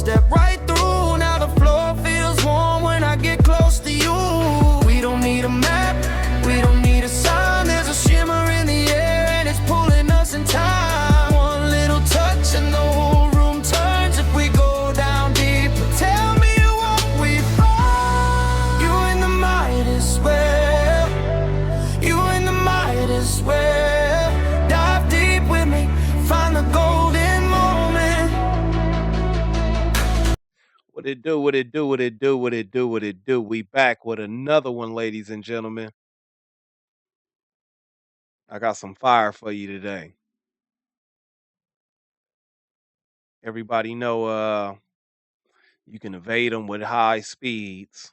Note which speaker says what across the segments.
Speaker 1: step right through. Now the floor feels warm when I get close to you. We don't need a map, we don't need a sign. There's a shimmer in the air and it's pulling us in time. One little touch and the whole room turns. If we go down deep, tell me what we find. You and the Midas well, you and the Midas well. Dive deep with me, find the golden moment.
Speaker 2: What it do, what it do, what it do, what it do, what it do. We back with another one, ladies and gentlemen. I got some fire for you today. Everybody know you can evade them with high speeds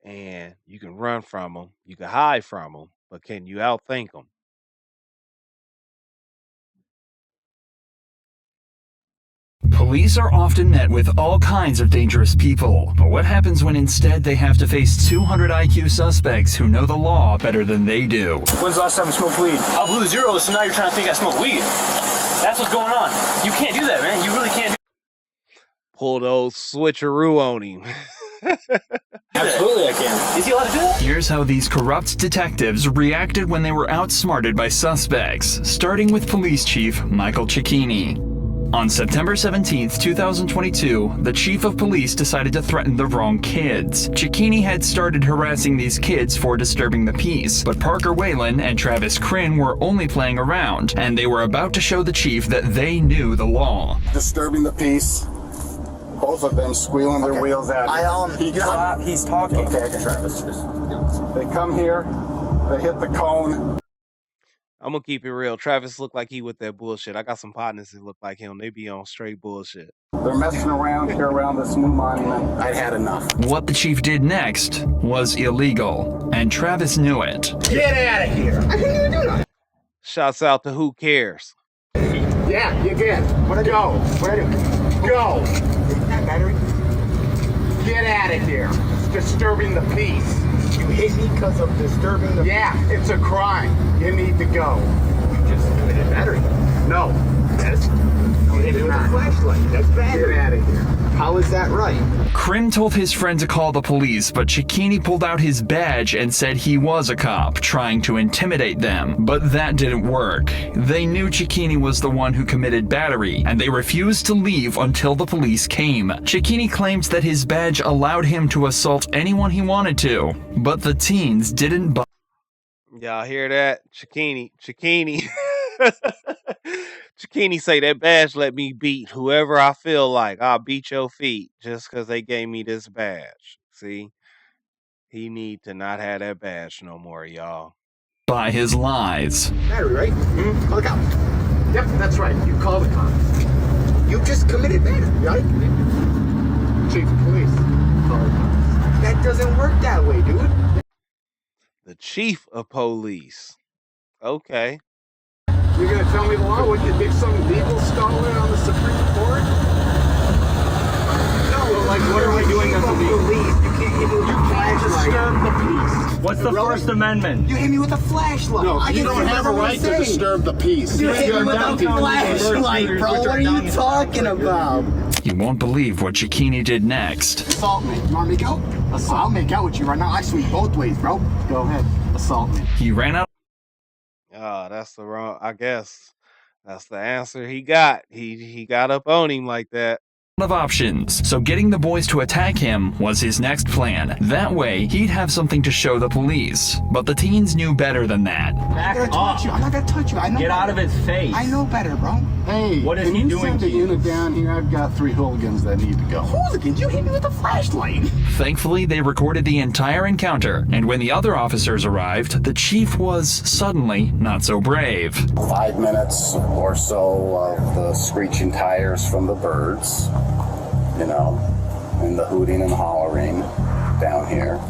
Speaker 2: and you can run from them. You can hide from them, but can you outthink them?
Speaker 3: Police are often met with all kinds of dangerous people, but what happens when instead they have to face 200 IQ suspects who know the law better than they do?
Speaker 4: When's the last time you smoked weed? I blew zero, so now you're trying to think I smoke weed. That's what's going on. You can't do that, man. You really can't do
Speaker 2: Pull those switcheroo on him.
Speaker 4: Absolutely I can. Is he allowed to do that?
Speaker 3: Here's how these corrupt detectives reacted when they were outsmarted by suspects, starting with Police Chief Michael Cecchini. On September 17, 2022, the chief of police decided to threaten the wrong kids. Cecchini had started harassing these kids for disturbing the peace, but Parker Whalen and Travis Crin were only playing around, and they were about to show the chief that they knew the law.
Speaker 5: Disturbing the peace. Both of them squealing their wheels at me.
Speaker 4: He's talking.
Speaker 5: Okay, Travis. They come here, they hit the cone.
Speaker 2: I'm gonna keep it real. Travis looked like he with that bullshit. I got some partners that look like him. They be on straight bullshit.
Speaker 5: They're messing around here around this new monument. I'd had enough.
Speaker 3: What the chief did next was illegal, and Travis knew it.
Speaker 5: Get out of here. I didn't even do that.
Speaker 2: Shouts out to Who Cares.
Speaker 5: Yeah, you can. What do I do? What do I do? Go. Battery? Get out of here. It's disturbing the peace. You hit me because of disturbing the peace? Yeah, it's a crime. You need to go. You just committed battery. No. That's... You hit me with a flashlight. That's battery. Get out of here. How is that right?
Speaker 3: Crin told his friend to call the police, but Cecchini pulled out his badge and said he was a cop, trying to intimidate them. But that didn't work. They knew Cecchini was the one who committed battery, and they refused to leave until the police came. Cecchini claimed that his badge allowed him to assault anyone he wanted to, but the teens didn't buy.
Speaker 2: Y'all hear that? Cecchini. Cecchini say that badge let me beat whoever I feel like. I'll beat your feet just because they gave me this badge. See? He need to not have that badge no more, y'all.
Speaker 3: By his lies.
Speaker 5: Battery, right? Mm-hmm. Call the cops. Yep, that's right. You call the cops. You just committed battery, right? Chief of police. Call the cops. That doesn't work that way, dude.
Speaker 2: The chief of police. Okay.
Speaker 5: You're gonna tell me the law? What, you did some legal scholar on the Supreme Court? No, like what are we doing as a legal police? You can't hit me with a flashlight. Disturb the peace.
Speaker 4: What's the First Amendment?
Speaker 5: You hit me with a flashlight. No, you don't have a right to disturb the peace.
Speaker 6: You hit me with a flashlight, bro. What are you talking about?
Speaker 3: You won't believe what Cecchini did next.
Speaker 5: Assault me. You want to make out? I'll make out with you right now. I swing both ways, bro. Go ahead. Assault me.
Speaker 3: He ran out.
Speaker 2: That's the wrong, I guess. That's the answer he got. He got up on him like that.
Speaker 3: Of options, so getting the boys to attack him was his next plan. That way, he'd have something to show the police. But the teens knew better than that.
Speaker 4: Back
Speaker 5: I'm not gonna touch you. I know.
Speaker 4: Get out of his face.
Speaker 5: I know better, bro. Hey,
Speaker 4: what is he doing
Speaker 5: send
Speaker 4: to
Speaker 5: a
Speaker 4: you?
Speaker 5: unit down here? I've got 3 hooligans that need to go. Hooligans? You hit me with a flashlight.
Speaker 3: Thankfully, they recorded the entire encounter, and when the other officers arrived, the chief was suddenly not so brave.
Speaker 5: 5 minutes or so of the screeching tires from the birds, you know, and the hooting and hollering down here.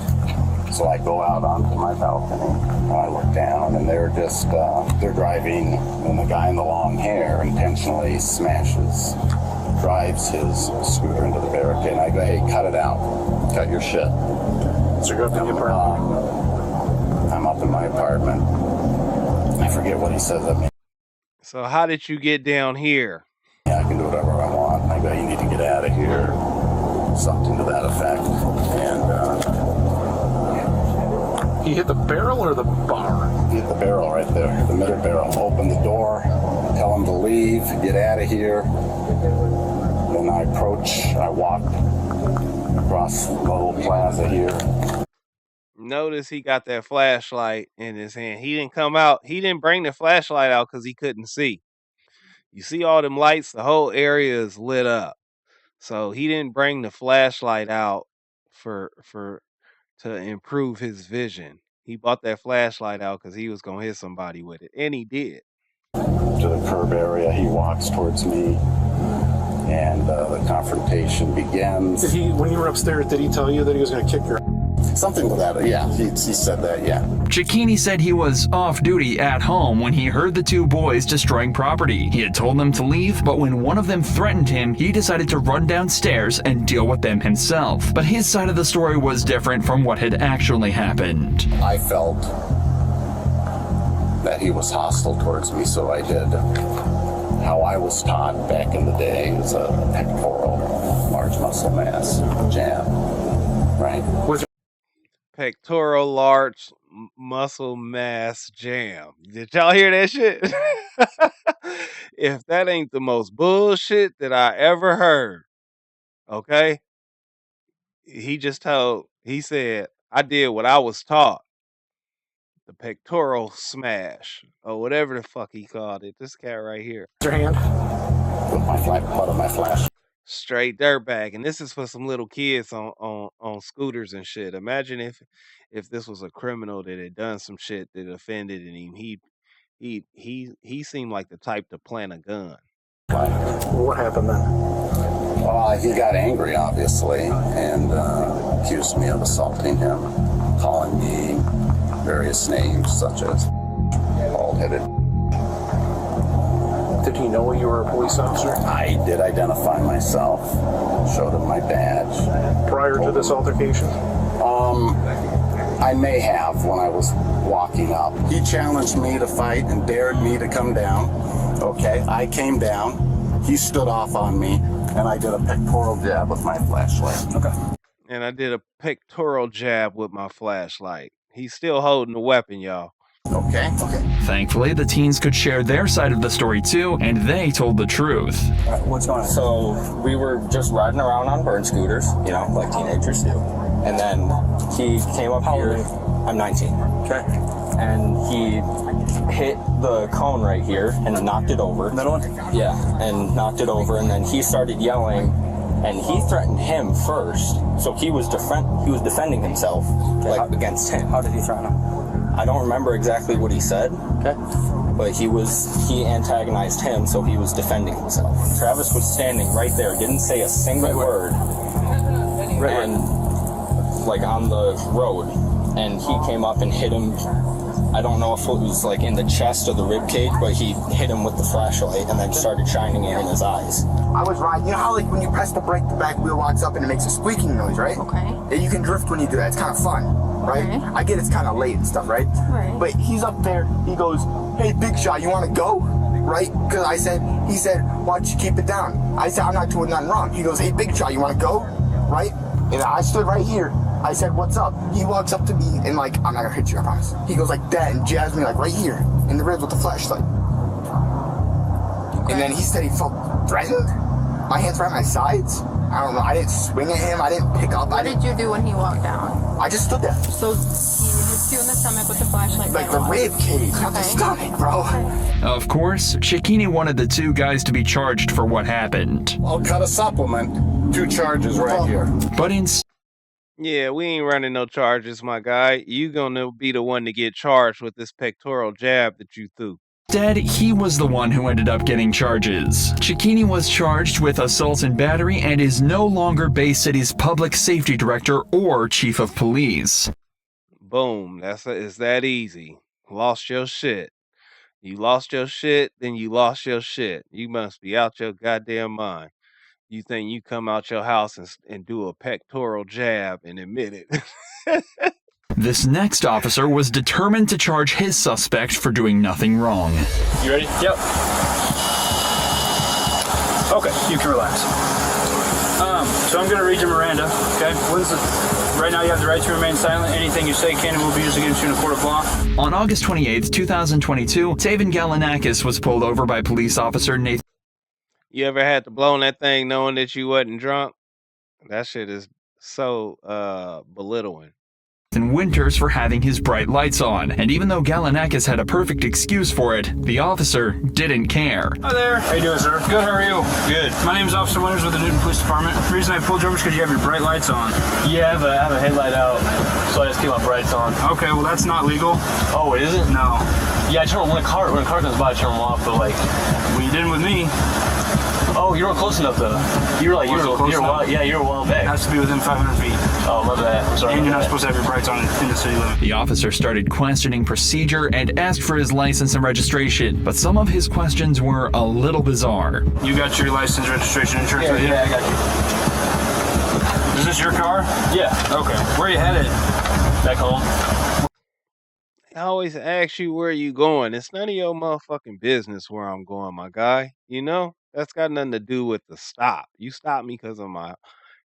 Speaker 5: So I go out onto my balcony and I look down and they're just, they're driving, and the guy in the long hair intentionally drives his scooter into the barricade, and I go, hey, cut it out. Cut your shit. So you're up in your apartment? I'm up in my apartment. I forget what he says at me.
Speaker 2: So how did you get down here?
Speaker 5: Yeah, I can do whatever I want. I go, you need
Speaker 7: need to get out of here, something to that effect. And
Speaker 8: he hit the barrel or the bar?
Speaker 7: he hit the barrel right there, the middle barrel. Open the door, tell him to leave, get out of here. Then I walked across the little plaza here.
Speaker 2: Notice he got that flashlight in his hand. He didn't come out. He didn't bring the flashlight out because he couldn't see. You see all them lights? The whole area is lit up. So he didn't bring the flashlight out to improve his vision. He bought that flashlight out because he was gonna hit somebody with it, and he did.
Speaker 7: To the curb area, he walks towards me, and the confrontation begins.
Speaker 8: Did he, when you were upstairs, did he tell you that he was going to kick your?
Speaker 7: Something to that, yeah. He said that, yeah.
Speaker 3: Cicchini said he was off duty at home when he heard the two boys destroying property. He had told them to leave, but when one of them threatened him, he decided to run downstairs and deal with them himself. But his side of the story was different from what had actually happened.
Speaker 7: I felt that he was hostile towards me, so I did how I was taught back in the day as a pectoral, large muscle mass jab, right?
Speaker 2: Pectoral large muscle mass jam. Did y'all hear that shit? If that ain't the most bullshit that I ever heard, okay? He said, I did what I was taught. The pectoral smash, or whatever the fuck he called it. This cat right here.
Speaker 8: Your hand?
Speaker 7: With my butt of my flash.
Speaker 2: Straight dirtbag. And this is for some little kids on scooters and shit. Imagine if this was a criminal that had done some shit that offended him. He seemed like the type to plant a gun.
Speaker 8: What happened then?
Speaker 7: He got angry, obviously, and accused me of assaulting him, calling me various names such as bald-headed.
Speaker 8: Did he know you were a police officer?
Speaker 7: I did identify myself, showed him my badge.
Speaker 8: Prior to this altercation?
Speaker 7: I may have when I was walking up. He challenged me to fight and dared me to come down. Okay, I came down. He stood off on me, and I did a pectoral jab with my flashlight. Okay.
Speaker 2: And I did a pectoral jab with my flashlight. He's still holding the weapon, y'all.
Speaker 7: Okay.
Speaker 3: Thankfully, the teens could share their side of the story too, and they told the truth.
Speaker 9: What's going on? So we were just riding around on burn scooters, like teenagers do. And then he came up here. I'm 19.
Speaker 8: Okay.
Speaker 9: And he hit the cone right here and knocked it over.
Speaker 8: That one?
Speaker 9: Yeah, and knocked it over. And then he started yelling, and he threatened him first. So he was defending himself, against him.
Speaker 6: How did he threaten him?
Speaker 9: I don't remember exactly what he said.
Speaker 6: Okay.
Speaker 9: But he antagonized him, so he was defending himself. Travis was standing right there, didn't say a single word. And on the road, and he came up and hit him. I don't know if it was in the chest or the rib cage, but he hit him with the flashlight and then started shining it in his eyes.
Speaker 5: I was riding. You know how when you press the brake, the back wheel locks up and it makes a squeaking noise, right?
Speaker 10: Okay.
Speaker 5: Yeah, you can drift when you do that. It's kind of fun, right?
Speaker 10: Okay.
Speaker 5: I get it's kind of late and stuff, right?
Speaker 10: Right.
Speaker 5: But he's up there. He goes, "Hey, big shot, you want to go?" Right? Because he said, "Why don't you keep it down?" I said, "I'm not doing nothing wrong." He goes, "Hey, big shot, you want to go?" Right? And I stood right here. I said, "What's up?" He walks up to me and "I'm not gonna hit you, I promise." He goes like that and jabs me right here in the ribs with the flashlight. Okay. And then he said he felt threatened. My hands were at my sides. I don't know. I didn't swing at him. I didn't pick up.
Speaker 10: What did you do when he walked down?
Speaker 5: I just stood there.
Speaker 10: So he hit you in the stomach with the flashlight.
Speaker 5: Like the rib cage, not the stomach, bro.
Speaker 3: Of course, Cicchini wanted the two guys to be charged for what happened.
Speaker 7: I'll cut a supplement. 2 charges right here.
Speaker 3: But
Speaker 2: Yeah, we ain't running no charges, my guy. You gonna be the one to get charged with this pectoral jab that you threw.
Speaker 3: instead, he was the one who ended up getting charges. Cicchini was charged with assault and battery and is no longer Bay City's public safety director or chief of police.
Speaker 2: Boom. It's that easy. Lost your shit. You lost your shit, then you lost your shit. You must be out your goddamn mind. You think you come out your house and do a pectoral jab and admit it.
Speaker 3: This next officer was determined to charge his suspect for doing nothing wrong.
Speaker 4: You ready? Yep. Okay, you can relax. So I'm going to read you Miranda, okay? Right now you have the right to remain silent. Anything you say can and will be used against you in a court of law.
Speaker 3: On August 28, 2022, Taven Galanakis was pulled over by police officer Nathan.
Speaker 2: You ever had to blow on that thing knowing that you wasn't drunk? That shit is so belittling.
Speaker 3: Winters for having his bright lights on, and even though Galanakis had a perfect excuse for it, the officer didn't care.
Speaker 4: Hi there. How you doing, sir? Good, how are you? Good. My name is Officer Winters with the Newton Police Department. The reason I pulled you over is because you have your bright lights on.
Speaker 9: Yeah, I have a headlight out, so I just keep my brights on.
Speaker 4: Okay, well that's not legal.
Speaker 9: Oh, it isn't?
Speaker 4: No.
Speaker 9: Yeah, I turn when a car comes by, I turn them off, but like
Speaker 4: Well, you didn't with me.
Speaker 9: Oh, you weren't close enough though. You were a while back.
Speaker 4: It has to be within 500 feet.
Speaker 9: Oh, love that. I'm sorry.
Speaker 4: And you're not supposed to have your brights on in the city limit.
Speaker 3: The officer started questioning procedure and asked for his license and registration, but some of his questions were a little bizarre.
Speaker 4: You got your license, registration, insurance with you?
Speaker 9: Yeah, I got you.
Speaker 4: Is this your car?
Speaker 9: Yeah.
Speaker 4: Okay. Where are you headed?
Speaker 9: Back home.
Speaker 2: I always ask you where you going. It's none of your motherfucking business where I'm going, my guy. You know? That's got nothing to do with the stop. You stopped me because of my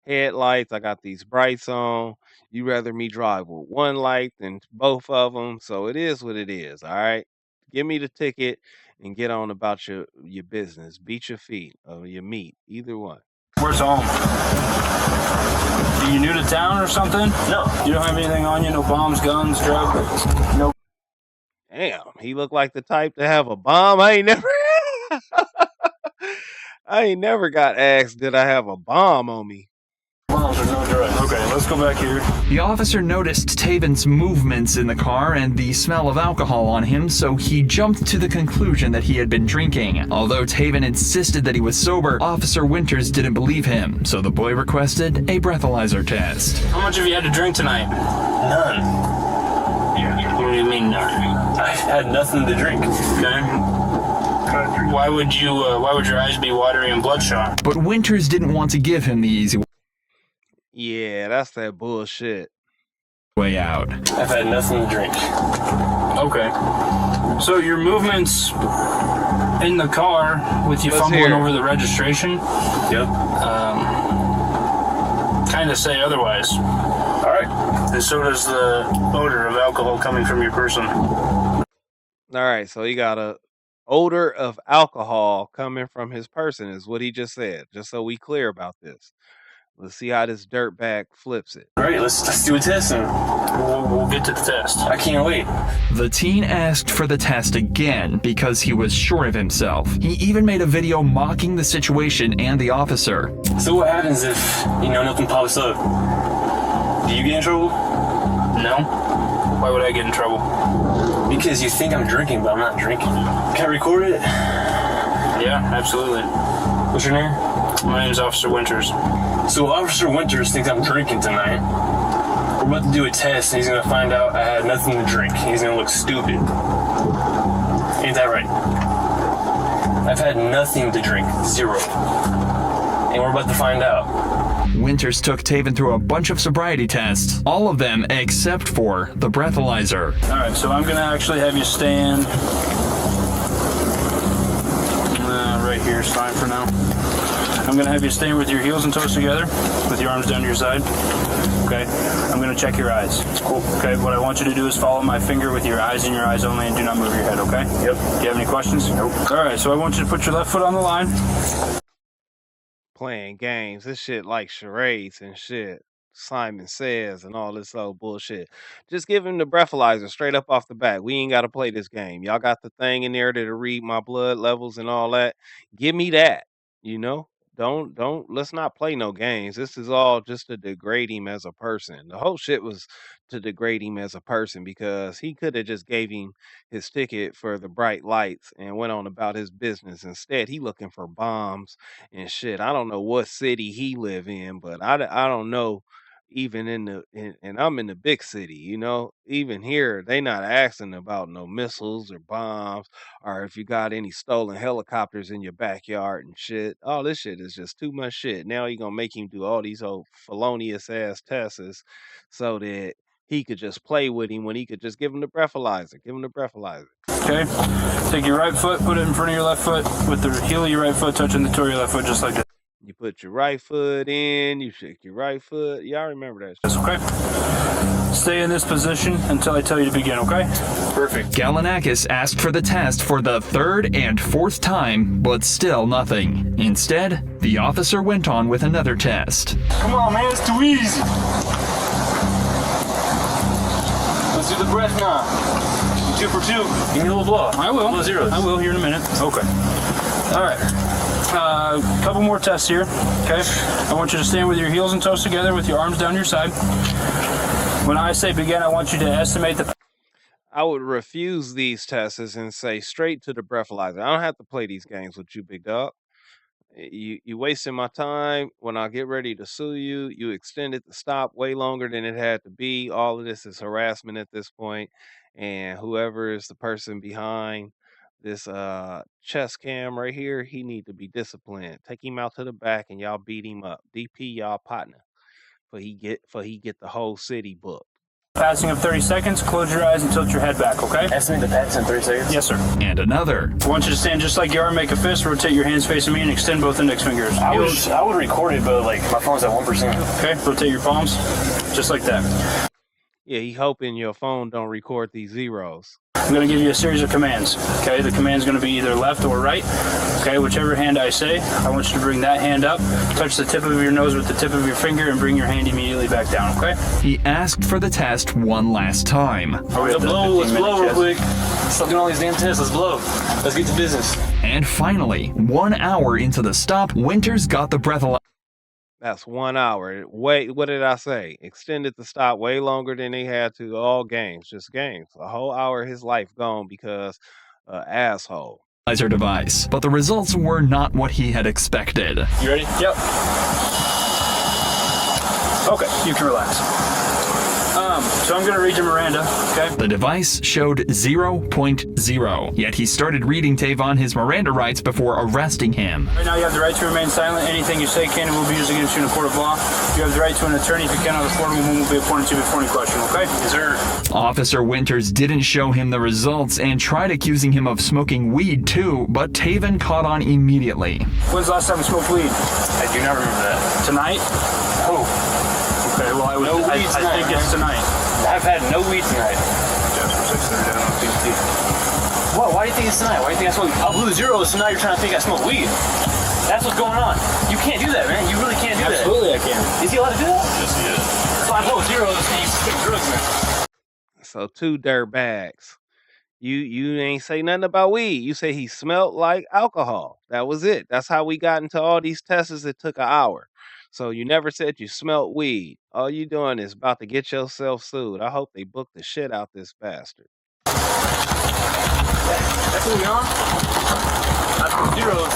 Speaker 2: headlights. I got these brights on. You rather me drive with one light than both of them. So it is what it is. All right. Give me the ticket and get on about your business. Beat your feet or your meat. Either one.
Speaker 4: Where's home? Are you new to town or something?
Speaker 9: No.
Speaker 4: You don't have anything on you? No bombs, guns, drugs? No.
Speaker 2: Damn, he looked like the type to have a bomb. I ain't never got asked, did I have a bomb on me?
Speaker 4: Bombs or no drugs. Okay, let's go back here.
Speaker 3: The officer noticed Taven's movements in the car and the smell of alcohol on him, so he jumped to the conclusion that he had been drinking. Although Taven insisted that he was sober, Officer Winters didn't believe him, so the boy requested a breathalyzer test.
Speaker 4: How much have you had to drink tonight?
Speaker 9: None.
Speaker 4: What do you mean none?
Speaker 9: I've had nothing to drink.
Speaker 4: Okay. Why would your eyes be watery and bloodshot?
Speaker 3: But Winters didn't want to give him the easy
Speaker 2: Yeah, that's that bullshit.
Speaker 3: way out.
Speaker 9: I've had nothing to drink.
Speaker 4: Okay. So your movements in the car with you
Speaker 2: Let's
Speaker 4: fumbling
Speaker 2: hear it.
Speaker 4: over the registration
Speaker 9: Yep.
Speaker 4: kind of say otherwise.
Speaker 9: All right.
Speaker 4: And so does the odor of alcohol coming from your person.
Speaker 2: All right, so he got a odor of alcohol coming from his person is what he just said. Just so we clear about this. Let's see how this dirtbag flips it.
Speaker 9: All right, let's do a test and
Speaker 4: We'll get to the test.
Speaker 9: I can't wait.
Speaker 3: The teen asked for the test again because he was sure of himself. He even made a video mocking the situation and the officer.
Speaker 9: So what happens if, nothing pops up? Do you get in trouble?
Speaker 4: No? Why would I get in trouble?
Speaker 9: Because you think I'm drinking, but I'm not drinking. Can I record it?
Speaker 4: Yeah, absolutely.
Speaker 9: What's your name?
Speaker 4: My name's Officer Winters.
Speaker 9: So Officer Winters thinks I'm drinking tonight. We're about to do a test, and he's gonna find out I had nothing to drink. He's gonna look stupid. Ain't that right? I've had nothing to drink. Zero. And we're about to find out.
Speaker 3: Winters took Taven through a bunch of sobriety tests, all of them except for the breathalyzer.
Speaker 4: All right, so I'm going to actually have you stand right here is fine for now. I'm going to have you stand with your heels and toes together, with your arms down to your side. Okay, I'm going to check your eyes.
Speaker 9: Cool.
Speaker 4: Okay, what I want you to do is follow my finger with your eyes and your eyes only and do not move your head, okay?
Speaker 9: Yep.
Speaker 4: Do you have any questions?
Speaker 9: Nope.
Speaker 4: All right, so I want you to put your left foot on the line.
Speaker 2: Playing games. This shit like charades and shit. Simon Says and all this old bullshit. Just give him the breathalyzer straight up off the bat. We ain't got to play this game. Y'all got the thing in there to read my blood levels and all that. Give me that. Don't let's not play no games. This is all just to degrade him as a person. The whole shit was to degrade him as a person because he could have just gave him his ticket for the bright lights and went on about his business. Instead, he looking for bombs and shit. I don't know what city he live in, but I don't know even and I'm in the big city, even here, they not asking about no missiles or bombs or if you got any stolen helicopters in your backyard and shit. All this shit is just too much shit. Now you gonna make him do all these old felonious ass tests so that he could just play with him when he could just give him the breathalyzer. Give him the breathalyzer.
Speaker 4: Okay, take your right foot, put it in front of your left foot with the heel of your right foot touching the toe of your left foot just like that.
Speaker 2: You put your right foot in, you shake your right foot. Y'all remember that shit.
Speaker 4: That's okay. Stay in this position until I tell you to begin, okay?
Speaker 3: Perfect. Galanakis asked for the test for the third and fourth time, but still nothing. Instead, the officer went on with another test.
Speaker 9: Come on, man, it's too easy. Let's do the breath now. 2 for 2. Give me a little blow.
Speaker 4: I will.
Speaker 9: No zeros.
Speaker 4: I will here in a minute. Okay. All right. Couple more tests here. Okay. I want you to stand with your heels and toes together with your arms down your side. When I say begin, I want you to estimate the...
Speaker 2: I would refuse these tests and say straight to the breathalyzer. I don't have to play these games with you, big dog. You wasting my time. When I get ready to sue you, you extended the stop way longer than it had to be. All of this is harassment at this point, and whoever is the person behind this chest cam right here, he need to be disciplined. Take him out to the back and y'all beat him up. DP y'all partner, for he get the whole city booked.
Speaker 4: Passing of 30 seconds. Close your eyes and tilt your head back, okay?
Speaker 9: Estimate the pass in 30 seconds?
Speaker 4: Yes, sir.
Speaker 3: And another.
Speaker 4: I want you to stand just like you are, make a fist, rotate your hands facing me, and extend both index fingers.
Speaker 9: I would record it, but like my phone's at 1%.
Speaker 4: Okay, rotate your palms, just like that.
Speaker 2: Yeah, he hoping your phone don't record these zeros.
Speaker 4: I'm going to give you a series of commands, okay? The command's going to be either left or right, okay? Whichever hand I say, I want you to bring that hand up, touch the tip of your nose with the tip of your finger, and bring your hand immediately back down, okay?
Speaker 3: He asked for the test one last time.
Speaker 9: Let's blow real quick. Stop doing all these damn tests. Let's blow. Let's get to business.
Speaker 3: And finally, 1 hour into the stop, Winters got the breathalyzer.
Speaker 2: That's 1 hour. Wait, what did I say? Extended the stop way longer than they had to. All games, just games. A whole hour of his life gone because asshole.
Speaker 3: Device, but the results were not what he had expected.
Speaker 4: You ready? Yep. Okay, you can relax. So I'm going to read you Miranda, okay?
Speaker 3: The device showed 0.0, yet he started reading Tavon his Miranda rights before arresting him.
Speaker 4: Right now you have the right to remain silent. Anything you say can and will be used against you in a court of law. You have the right to an attorney. If you cannot afford one, one will be appointed to you before any question, okay? Yes, sir.
Speaker 3: Officer Winters didn't show him the results and tried accusing him of smoking weed too, but Tavon caught on immediately.
Speaker 4: When's the last time you smoked weed?
Speaker 9: I do not remember that.
Speaker 4: Tonight?
Speaker 9: Oh.
Speaker 4: Okay, well I think it's tonight.
Speaker 9: I've had no weed tonight. What? Why do you think it's tonight? Why do you think I smoke? I blew zeros, so now you're trying to think I smoke weed. That's what's going on. You can't do that, man. You really can't do that.
Speaker 4: Absolutely I can.
Speaker 9: Is he allowed to do that? Yes, he is. So I blow zeros and you stick drugs, man.
Speaker 2: So 2 dirt bags. You ain't say nothing about weed. You say he smelled like alcohol. That was it. That's how we got into all these tests. It took an hour. So you never said you smelled weed. All you doing is about to get yourself sued. I hope they book the shit out this bastard.
Speaker 9: That's what we on? I blew zeros.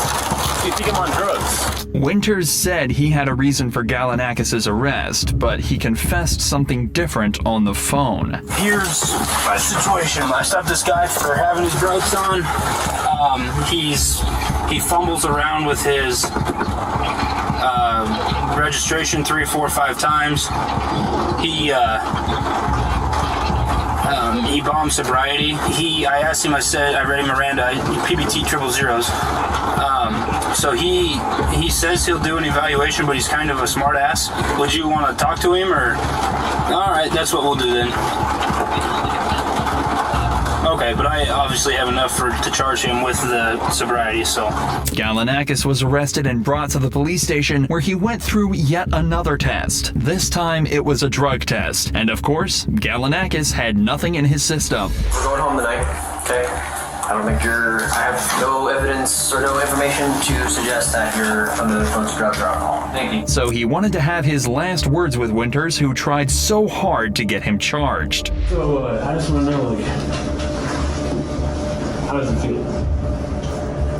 Speaker 9: You think I'm on drugs?
Speaker 3: Winters said he had a reason for Galanakis' arrest, but he confessed something different on the phone.
Speaker 4: Here's my situation. I stopped this guy for having his drugs on. He fumbles around with his registration 3, 4, 5 times. He bombed sobriety. I asked him, I read him Miranda, PBT 000. So he says he'll do an evaluation, but he's kind of a smart ass. Would you want to talk to him, or? All right, that's what we'll do then. Okay, but I obviously have enough to charge him with the sobriety, so.
Speaker 3: Galanakis was arrested and brought to the police station where he went through yet another test. This time it was a drug test. And of course, Galanakis had nothing in his system.
Speaker 11: We're going home tonight, okay? I don't think I have no evidence or no information to suggest that you're under the influence of drugs or alcohol. Thank you.
Speaker 3: So he wanted to have his last words with Winters, who tried so hard to get him charged.
Speaker 12: So, I just want to know, how does it feel?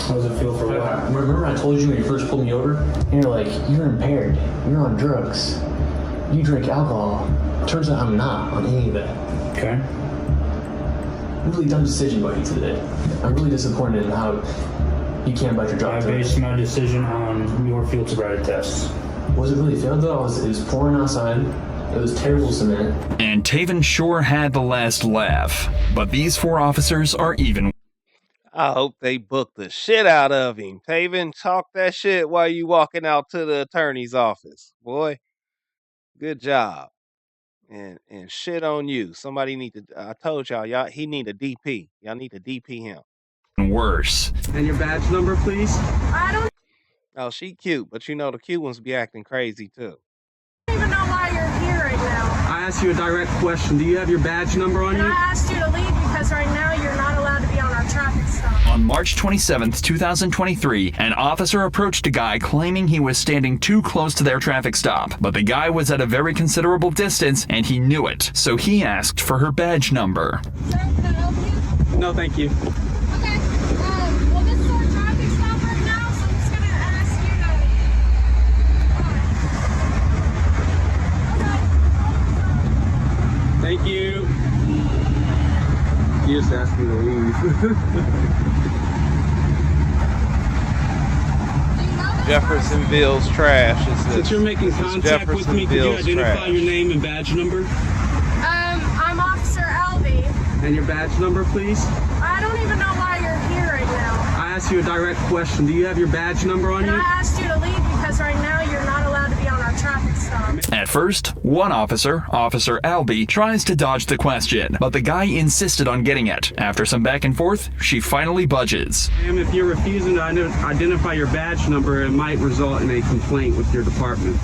Speaker 12: How does it feel for what? Remember I told you when you first pulled me over? And you're like, you're impaired. You're on drugs. You drink alcohol. Turns out I'm not on any of that. Okay. Really dumb decision by you today. I'm really disappointed in how you can't bite your drug. I based my decision on your field sobriety tests. Was it really failed though? It was pouring outside. It was terrible cement.
Speaker 3: And Tavon sure had the last laugh. But these 4 officers are even.
Speaker 2: I hope they book the shit out of him. Taven, talk that shit while you walking out to the attorney's office. Boy, good job. And shit on you. Somebody need to I told y'all he need a DP. Y'all need to DP him.
Speaker 3: Worse.
Speaker 13: And your badge number, please?
Speaker 10: I don't
Speaker 2: Oh, she cute, but you know the cute ones be acting crazy too.
Speaker 10: even know why you're here right now.
Speaker 13: I asked you a direct question. Do you have your badge number on
Speaker 10: And
Speaker 13: you?
Speaker 10: I asked you to leave because right now you're not allowed to be on our traffic stop.
Speaker 3: On March 27th, 2023, an officer approached a guy claiming he was standing too close to their traffic stop. But the guy was at a very considerable distance and he knew it. So he asked for her badge number.
Speaker 10: Sir, can I help you?
Speaker 13: No, thank you.
Speaker 10: Okay. Well, this is our traffic stop right now, so I'm just gonna ask you to.
Speaker 13: Thank you. You just asked me to leave.
Speaker 2: Jeffersonville's trash.
Speaker 13: Since you're making contact with me, could you identify your name and badge number?
Speaker 10: I'm Officer Albee.
Speaker 13: And your badge number, please?
Speaker 10: I don't even know why you're here right now.
Speaker 13: I asked you a direct question. Do you have your badge number on
Speaker 10: And
Speaker 13: you?
Speaker 10: I asked you to leave because right now you're not allowed to be on our traffic stop.
Speaker 3: At first, one officer, Officer Albee, tries to dodge the question, but the guy insisted on getting it. After some back and forth, she finally budges.
Speaker 13: Ma'am, if you're refusing to identify your badge number, it might result in a complaint with your department.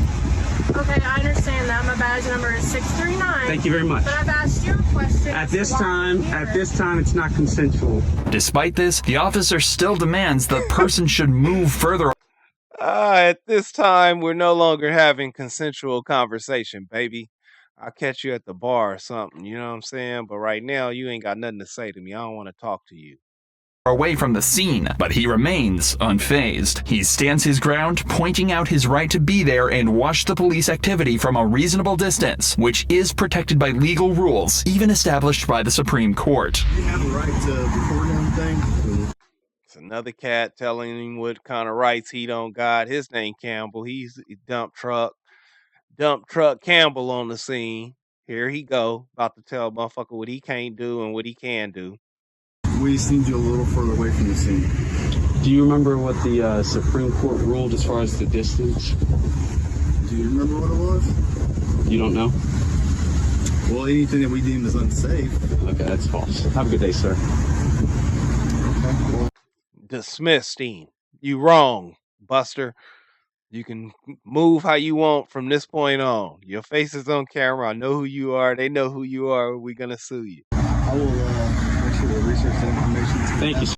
Speaker 10: Okay, I understand that. My badge number is 639.
Speaker 13: Thana very much.
Speaker 10: But I've asked you a question.
Speaker 13: At this time, it's not consensual.
Speaker 3: Despite this, the officer still demands the person should move further.
Speaker 2: At this time, we're no longer having consensual conversation, baby. I'll catch you at the bar or something, you know what I'm saying? But right now, you ain't got nothing to say to me. I don't want to talk to you.
Speaker 3: Away from the scene, but he remains unfazed. He stands his ground, pointing out his right to be there and watch the police activity from a reasonable distance, which is protected by legal rules, even established by the Supreme Court.
Speaker 14: You have a right to record everything.
Speaker 2: It's another cat telling him what kind of rights he don't got. His name Campbell. He's dump truck Campbell on the scene. Here he go, about to tell a motherfucker what he can't do and what he can do.
Speaker 14: We just need you a little further away from the scene.
Speaker 13: Do you remember what the Supreme Court ruled as far as the distance?
Speaker 14: Do you remember what it was?
Speaker 13: You don't know?
Speaker 14: Well, anything that we deem as unsafe.
Speaker 13: Okay, that's false. Have a good day, sir.
Speaker 14: Okay, well.
Speaker 2: Dismissed him. You wrong, Buster. You can move how you want from this point on. Your face is on camera. I know who you are. They know who you are. We're going to sue you.
Speaker 14: I will make sure to research that information.
Speaker 13: Thank you, sir.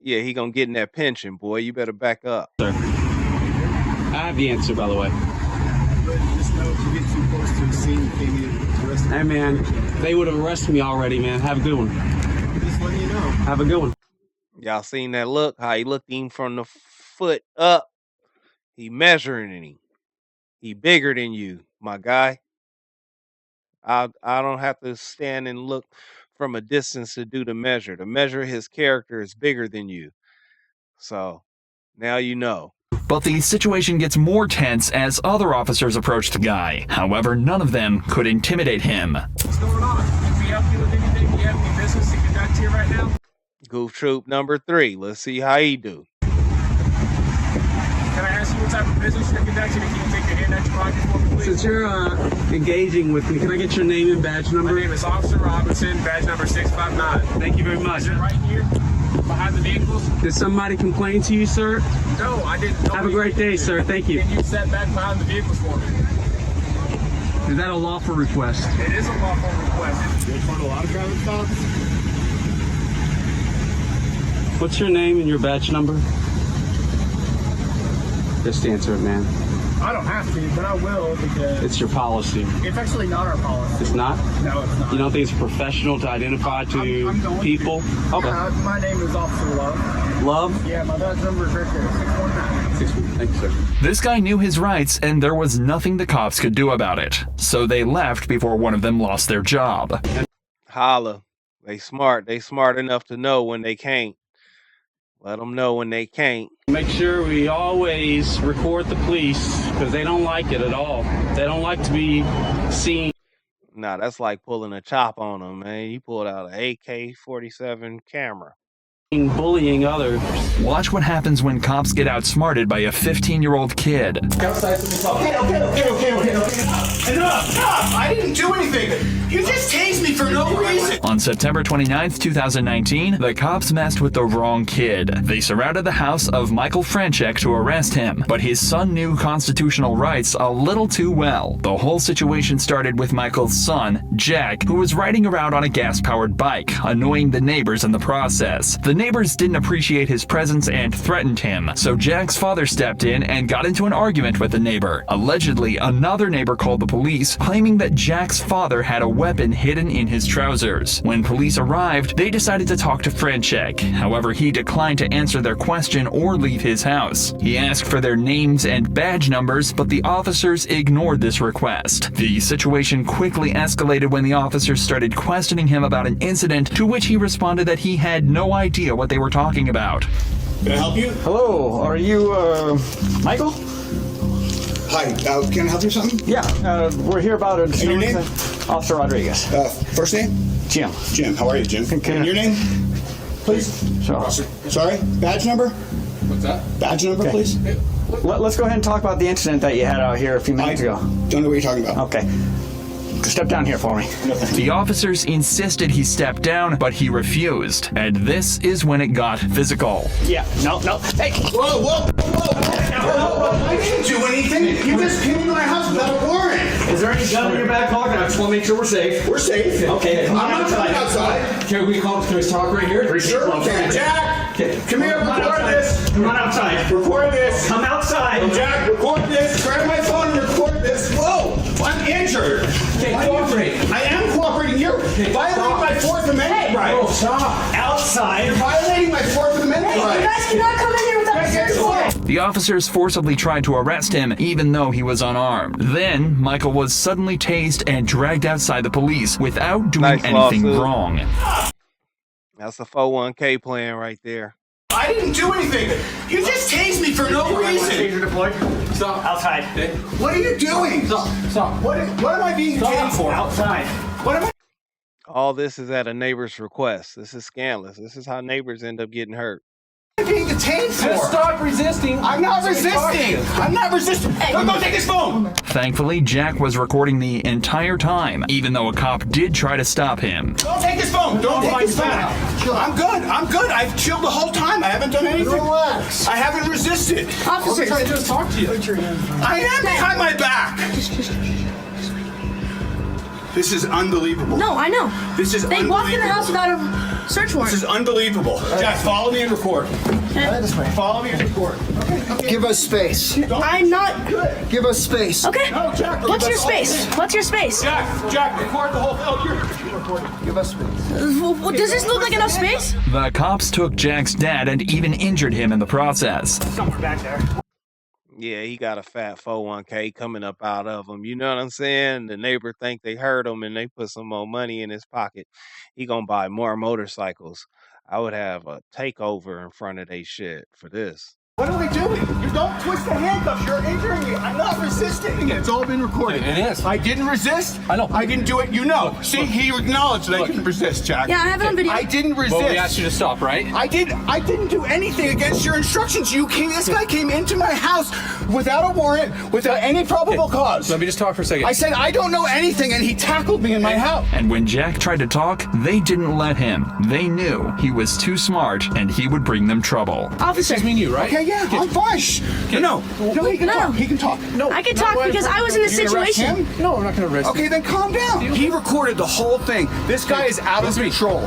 Speaker 2: Yeah, he going to get in that pension, boy. You better back up.
Speaker 13: Sir. I have the answer, by the way.
Speaker 14: But just know if you get too close to the scene, you can't get arrested.
Speaker 13: Hey, man, they would have arrested me already, man. Have a good one.
Speaker 14: Just letting you know.
Speaker 13: Have a good one.
Speaker 2: Y'all seen that look? How he looked him from the foot up. He measuring him. He bigger than you, my guy. I don't have to stand and look from a distance to do the measure. The measure his character is bigger than you. So now you know.
Speaker 3: But the situation gets more tense as other officers approach the guy. However, none of them could intimidate him.
Speaker 13: What's going on? Can we help you with anything? Do you have any business to conduct here right now?
Speaker 2: Goof Troop number 3. Let's see how he do.
Speaker 13: Can I ask you what type of business you're conducting? Can you take your hand out your pocket for me, please? Since you're engaging with me, can I get your name and badge number? My name is Officer Robinson, badge number 659. Thank you very much. Is it right here, behind the vehicles? Did somebody complain to you, sir? No, I didn't. Have a great day, sir. Thank you. Can you step back behind the vehicles for me? Is that a lawful request? It is a lawful request.
Speaker 14: You report a lot of traffic stops?
Speaker 13: What's your name and your badge number? Just answer it, man.
Speaker 15: I don't have to, but I will because
Speaker 13: it's your policy.
Speaker 15: It's actually not our policy.
Speaker 13: It's not?
Speaker 15: No, it's not.
Speaker 13: You don't think it's professional to identify to people? Okay.
Speaker 15: My name is Officer Love.
Speaker 13: Love?
Speaker 15: Yeah, my badge number is right there, 619.
Speaker 13: Thank you, sir.
Speaker 3: This guy knew his rights, and there was nothing the cops could do about it. So they left before one of them lost their job.
Speaker 2: Holla. They smart. They smart enough to know when they can't. Let them know when they can't.
Speaker 13: Make sure we always record the police because they don't like it at all. They don't like to be seen.
Speaker 2: Nah, that's like pulling a chop on them, man. You pulled out an AK-47 camera.
Speaker 13: bullying others.
Speaker 3: Watch what happens when cops get outsmarted by a 15-year-old kid.
Speaker 5: Okay. Enough! I didn't do anything. You just tased me for no reason.
Speaker 3: On September 29th, 2019, the cops messed with the wrong kid. They surrounded the house of Michael Franchek to arrest him, but his son knew constitutional rights a little too well. The whole situation started with Michael's son, Jack, who was riding around on a gas-powered bike, annoying the neighbors in the process. The neighbors didn't appreciate his presence and threatened him, so Jack's father stepped in and got into an argument with the neighbor. Allegedly, another neighbor called the police, claiming that Jack's father had a weapon hidden in his trousers. When police arrived, they decided to talk to Franchek. However, he declined to answer their question or leave his house. He asked for their names and badge numbers, but the officers ignored this request. The situation quickly escalated when the officers started questioning him about an incident, to which he responded that he had no idea what they were talking about.
Speaker 5: Can I help you?
Speaker 15: Hello, are you, Michael?
Speaker 5: Hi, can I help you with something?
Speaker 15: Yeah, we're here about a...
Speaker 5: And your name?
Speaker 15: Officer Rodriguez.
Speaker 5: First name?
Speaker 15: Jim.
Speaker 5: Jim, how are you, Jim? And your name? Please?
Speaker 15: Sure.
Speaker 5: Sorry? Badge number?
Speaker 14: What's that?
Speaker 5: Badge number, please?
Speaker 15: Let's go ahead and talk about the incident that you had out here a few minutes ago.
Speaker 5: Don't know what you're talking about.
Speaker 15: Okay. Step down here for me.
Speaker 3: The officers insisted he step down, but he refused, and this is when it got physical.
Speaker 15: Yeah, no. Hey!
Speaker 5: Whoa! I didn't do anything. You just came into my house without a warrant.
Speaker 15: Is there any gun in your back pocket? I just want to make sure we're safe.
Speaker 5: We're safe.
Speaker 15: Okay,
Speaker 5: I'm not coming outside.
Speaker 15: Can we talk right here?
Speaker 5: Sure we can. Jack, come here, record this.
Speaker 15: Come on outside.
Speaker 5: Record this.
Speaker 15: Come outside.
Speaker 5: Jack, record this. Grab my phone and record this. Whoa! I'm injured.
Speaker 15: Okay, cooperate.
Speaker 5: I am cooperating. You're violating my Fourth Amendment right.
Speaker 15: Oh, stop. Outside.
Speaker 5: You're violating my Fourth Amendment right.
Speaker 10: You guys cannot come in here without a search warrant.
Speaker 3: The officers forcibly tried to arrest him, even though he was unarmed. Then, Michael was suddenly tased and dragged outside the police without doing anything wrong.
Speaker 2: That's a 401k plan right there.
Speaker 5: I didn't do anything. You just tased me for no reason.
Speaker 15: Taser deployed. Stop. Outside.
Speaker 5: What are you doing?
Speaker 15: Stop.
Speaker 5: What am I being detained for?
Speaker 15: Outside.
Speaker 5: What am I?
Speaker 2: All this is at a neighbor's request. This is scandalous. This is how neighbors end up getting hurt.
Speaker 5: Being detained for?
Speaker 15: Just stop resisting.
Speaker 5: I'm not resisting. I'm not resisting. Go take his phone.
Speaker 3: Thankfully, Jack was recording the entire time, even though a cop did try to stop him.
Speaker 5: Don't take his phone. Don't take his phone. I'm good. I've chilled the whole time. I haven't done anything. Relax. I haven't resisted.
Speaker 10: Officers.
Speaker 15: I'm trying to talk to you.
Speaker 5: I am behind my back. This is unbelievable.
Speaker 10: No, I know.
Speaker 5: This is
Speaker 10: They walked in the house without a search warrant.
Speaker 5: This is unbelievable. Jack, follow me and record. Follow me and record. Okay.
Speaker 6: Give us space.
Speaker 10: I'm not.
Speaker 6: Give us space.
Speaker 10: Okay.
Speaker 5: No, Jack.
Speaker 10: What's your space? What's your space?
Speaker 5: Jack, record the whole thing.
Speaker 6: Give us space.
Speaker 10: Does this look like enough space?
Speaker 3: The cops took Jack's dad and even injured him in the process.
Speaker 15: Somewhere back there.
Speaker 2: Yeah, he got a fat 401k coming up out of him. You know what I'm saying? The neighbor think they hurt him and they put some more money in his pocket. He gonna buy more motorcycles. I would have a takeover in front of they shit for this.
Speaker 5: What are we doing? You don't twist the handcuffs. You're injuring me. I'm not resisting. It's all been recorded.
Speaker 14: It is.
Speaker 5: I didn't resist.
Speaker 14: I know.
Speaker 5: I didn't do it. You know. See, he acknowledged that I didn't resist, Jack.
Speaker 10: Yeah, I have it on video.
Speaker 5: I didn't resist.
Speaker 14: Well, we asked you to stop, right?
Speaker 5: I didn't do anything against your instructions. This guy came into my house without a warrant, without any probable cause.
Speaker 14: Let me just talk for a second.
Speaker 5: I said, I don't know anything, and he tackled me in my house.
Speaker 3: And when Jack tried to talk, they didn't let him. They knew he was too smart and he would bring them trouble.
Speaker 10: Officer.
Speaker 14: It's me and you, right?
Speaker 5: Okay, yeah, I'm fine. No, he can talk. He can talk. No,
Speaker 10: I can talk because I was in this
Speaker 5: You're gonna arrest
Speaker 10: situation.
Speaker 5: him?
Speaker 14: No, I'm not going to arrest
Speaker 5: Okay,
Speaker 14: you.
Speaker 5: then calm down. He recorded the whole thing. This guy is out of control.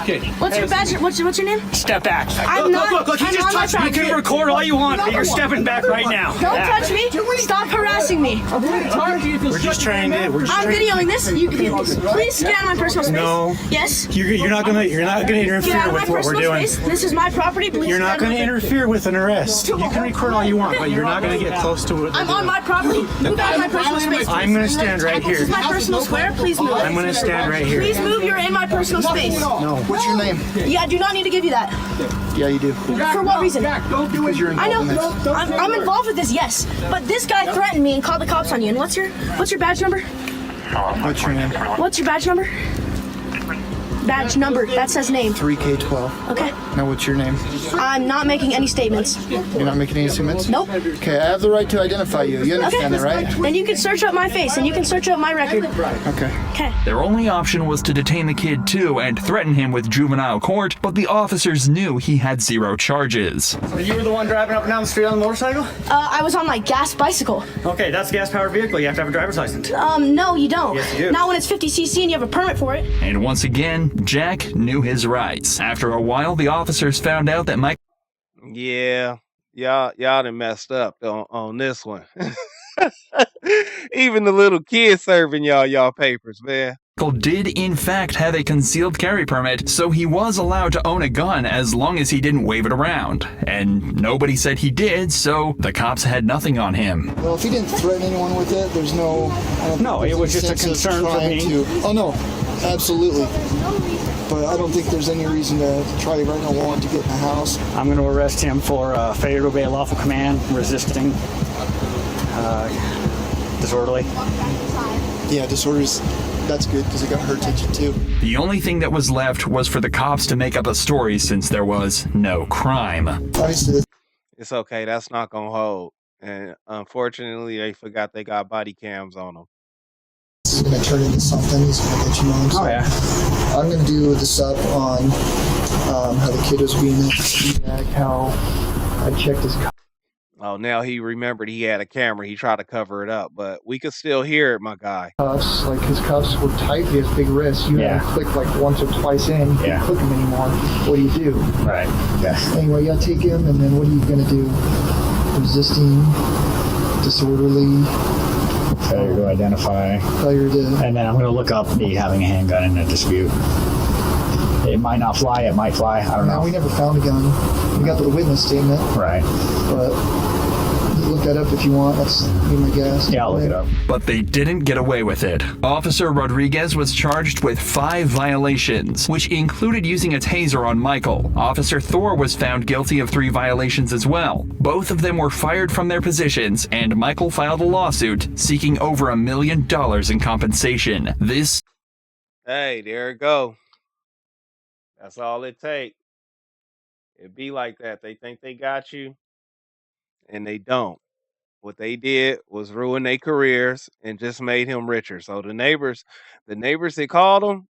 Speaker 14: Okay.
Speaker 10: What's your badge? What's your name?
Speaker 15: Step back.
Speaker 10: I'm not.
Speaker 5: Look, he
Speaker 10: I'm
Speaker 5: just
Speaker 10: on my
Speaker 5: touched me.
Speaker 10: property.
Speaker 15: You can record all you want, but you're stepping back right now.
Speaker 10: Don't touch me. Stop harassing me.
Speaker 15: We're just trying to.
Speaker 10: I'm videoing this. You please get out of my personal space.
Speaker 15: No.
Speaker 10: Yes.
Speaker 15: You're not gonna
Speaker 10: Get out
Speaker 15: interfere
Speaker 10: of my
Speaker 15: with what we're
Speaker 10: personal
Speaker 15: doing.
Speaker 10: space. This is my property. Please.
Speaker 15: You're
Speaker 10: get
Speaker 15: not
Speaker 10: out of
Speaker 15: going
Speaker 10: my
Speaker 15: to interfere with an arrest. You can record all you want, but you're not going to get close to it.
Speaker 10: I'm on my property. Move out of my personal space.
Speaker 15: I'm going to stand right
Speaker 10: This
Speaker 15: here.
Speaker 10: is my personal square. Please move.
Speaker 15: I'm going to stand right here.
Speaker 10: Please move. You're in my personal space.
Speaker 15: No.
Speaker 6: What's your name?
Speaker 10: Yeah, I do not need to give you that.
Speaker 6: Yeah, you do.
Speaker 10: For what reason?
Speaker 5: Don't do it.
Speaker 10: I know. I'm involved with this, yes. But this guy threatened me and called the cops on you. And what's your badge number?
Speaker 15: What's your name?
Speaker 10: What's your badge number? badge number. That says name.
Speaker 15: 3K12.
Speaker 10: Okay.
Speaker 15: Now, what's your name?
Speaker 10: I'm not making any statements.
Speaker 15: You're not making any statements?
Speaker 10: Nope.
Speaker 15: Okay, I have the right to identify you. You understand that, right?
Speaker 10: Then you can search up my face and you can search up my record.
Speaker 15: Okay.
Speaker 10: Okay.
Speaker 3: Their only option was to detain the kid too and threaten him with juvenile court, but the officers knew he had 0 charges.
Speaker 6: So you were the one driving up and down the street on the motorcycle?
Speaker 10: I was on my gas bicycle.
Speaker 6: Okay, that's a gas-powered vehicle. You have to have a driver's license.
Speaker 10: No, you don't.
Speaker 6: Yes, you do.
Speaker 10: Not when it's 50cc and you have a permit for it.
Speaker 3: And once again, Jack knew his rights. After a while, the officers found out that Mike.
Speaker 2: Yeah, y'all done messed up on this one. Even the little kids serving y'all papers, man.
Speaker 3: Michael did in fact have a concealed carry permit, so he was allowed to own a gun as long as he didn't wave it around. And nobody said he did, so the cops had nothing on him.
Speaker 15: Well, if he didn't threaten anyone with it, there's no...
Speaker 6: No, it was just a concern for me.
Speaker 15: Oh, no, absolutely. But I don't think there's any reason to try to write a warrant to get in the house.
Speaker 6: I'm going to arrest him for failure to obey a lawful command, resisting, disorderly.
Speaker 15: Yeah, disorders, that's good because it got her attention too.
Speaker 3: The only thing that was left was for the cops to make up a story since there was no crime.
Speaker 2: It's okay, that's not gonna hold. And unfortunately, they forgot they got body cams on them.
Speaker 15: This is going to turn into something. He's going to let you know. So I'm going to do this up on how the kid was being feedback, how I checked his.
Speaker 2: Oh, now he remembered he had a camera. He tried to cover it up, but we could still hear it, my guy.
Speaker 15: Cuffs, like his cuffs were tight. He has big wrists. You have to click like once or twice in. You can't click him anymore. What do you do?
Speaker 6: Right. Yes.
Speaker 15: Anyway, you got to take him, and then what are you going to do? Resisting, disorderly.
Speaker 6: Failure to identify.
Speaker 15: Failure to.
Speaker 6: And then I'm going to look up me having a handgun in a dispute. It might not fly. It might fly. I don't know.
Speaker 15: We never found a gun. We got the witness statement.
Speaker 6: Right.
Speaker 15: But look that up if you want. That's be my guess.
Speaker 6: Yeah, I'll look it up.
Speaker 3: But they didn't get away with it. Officer Rodriguez was charged with 5 violations, which included using a taser on Michael. Officer Thor was found guilty of 3 violations as well. Both of them were fired from their positions, and Michael filed a lawsuit seeking over $1 million in compensation.
Speaker 2: Hey, there it go. That's all it takes. It be like that. They think they got you, and they don't. What they did was ruin their careers and just made him richer. So the neighbors that called him,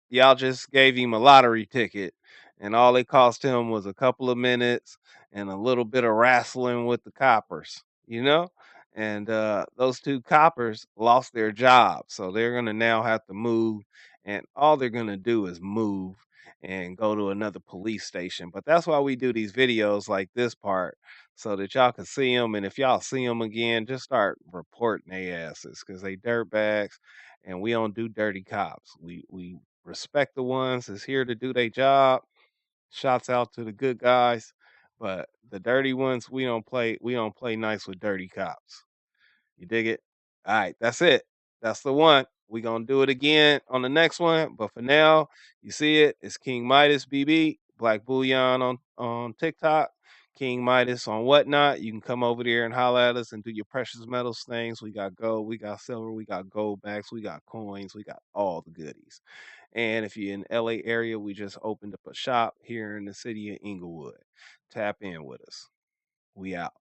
Speaker 2: y'all just gave him a lottery ticket, and all it cost him was a couple of minutes and a little bit of wrestling with the coppers, you know? And those 2 coppers lost their jobs, so they're gonna now have to move, and all they're gonna do is move and go to another police station. But that's why we do these videos like this part, so that y'all can see them. And if y'all see them again, just start reporting their asses, because they dirtbags, and we don't do dirty cops. We respect the ones that's here to do their job. Shouts out to the good guys, but the dirty ones, we don't play nice with dirty cops. You dig it? All right, that's it. That's the one. We gonna do it again on the next one. But for now, you see it. It's King Midas BB, Black Bullion on TikTok, King Midas on whatnot. You can come over there and holler at us and do your precious metals things. We got gold, we got silver, we got gold backs, we got coins, we got all the goodies. And if you're in the LA area, we just opened up a shop here in the city of Inglewood. Tap in with us. We out.